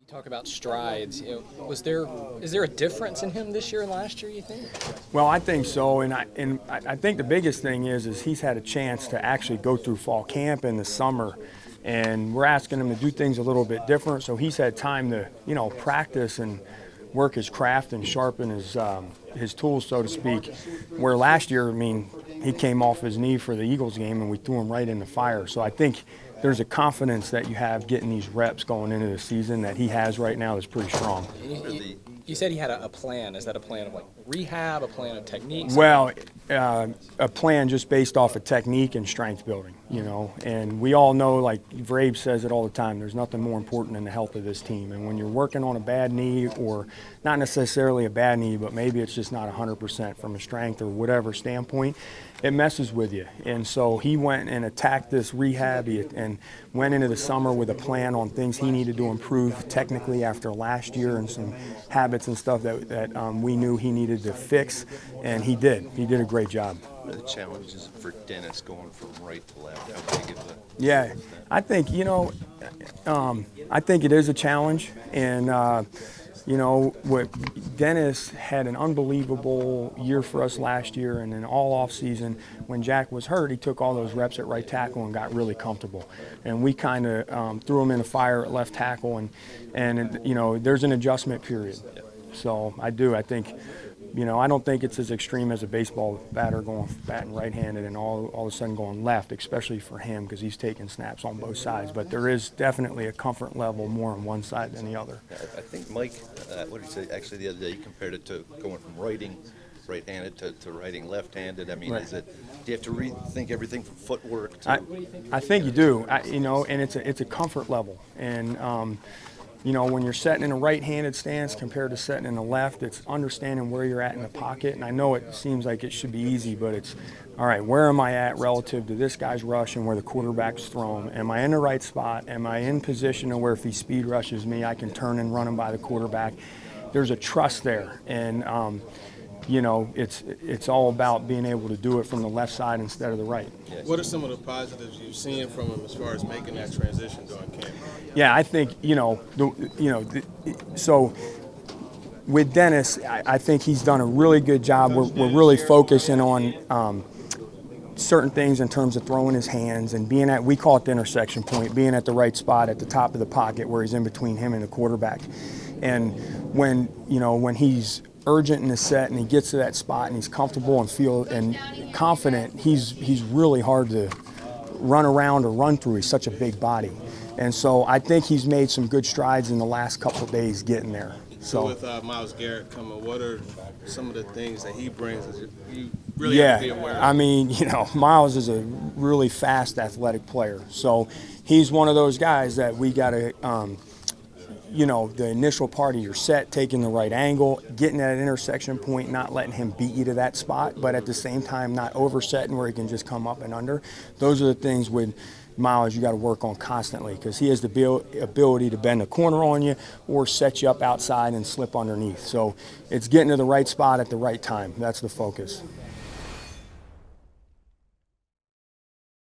Talk about strides. Is there a difference in him this year and last year, you think? Well, I think so, and I think the biggest thing is he's had a chance to actually go through fall camp in the summer, and we're asking him to do things a little bit different. So he's had time to practice and work his craft and sharpen his tools, so to speak. Where last year, I mean, he came off his knee for the Eagles game, and we threw him right in the fire. So I think there's a confidence that you have getting these reps going into the season that he has right now that's pretty strong. You said he had a plan. Is that a plan of like rehab, a plan of techniques? Well, a plan just based off of technique and strength building, And we all know, like Vrabe says it all the time, there's nothing more important than the health of this team. And when you're working on a bad knee, or not necessarily a bad knee, but maybe it's just not 100% from a strength or whatever standpoint, it messes with you. And so he went and attacked this rehab and went into the summer with a plan on things he needed to improve technically after last year and some habits and stuff that we knew he needed to fix, and he did. He did a great job. What are the challenges for Dennis going from right to left? How big of a Yeah, I think, I think it is a challenge, and what Dennis had an unbelievable year for us last year, and then all off season when Jack was hurt, he took all those reps at right tackle and got really comfortable. And we kind of threw him in the fire at left tackle, and there's an adjustment period. So I think. I don't think it's as extreme as a baseball batter batting right-handed and all of a sudden going left, especially for him because he's taking snaps on both sides. But there is definitely a comfort level more on one side than the other. I think Mike, what did he say? Actually, the other day, he compared it to going from writing right-handed to writing left-handed. I mean, Right. do you have to rethink everything from footwork to? I think you do. And it's a comfort level. And when you're setting in a right-handed stance compared to setting in a left, it's understanding where you're at in the pocket. And I know it seems like it should be easy, but it's, all right, where am I at relative to this guy's rush and where the quarterback's thrown? Am I in the right spot? Am I in position to where if he speed rushes me, I can turn and run him by the quarterback? There's a trust there. And, it's all about being able to do it from the left side instead of the right. What are some of the positives you've seen from him as far as making that transition during camp? Yeah, I think so. With Dennis, I think he's done a really good job. We're really focusing on certain things in terms of throwing his hands and being at, we call it the intersection point, being at the right spot at the top of the pocket where he's in between him and the quarterback. And when he's urgent in the set and he gets to that spot and he's comfortable and confident, he's really hard to run around or run through. He's such a big body. And so I think he's made some good strides in the last couple of days getting there. So with Myles Garrett coming, what are some of the things that he brings that you really have to be aware of? I mean, Myles is a really fast, athletic player. So he's one of those guys that we got to, the initial part of your set, taking the right angle, getting at an intersection point, not letting him beat you to that spot, but at the same time not oversetting where he can just come up and under. Those are the things with Myles you got to work on constantly because he has the ability to bend a corner on you or set you up outside and slip underneath. So it's getting to the right spot at the right time. That's the focus.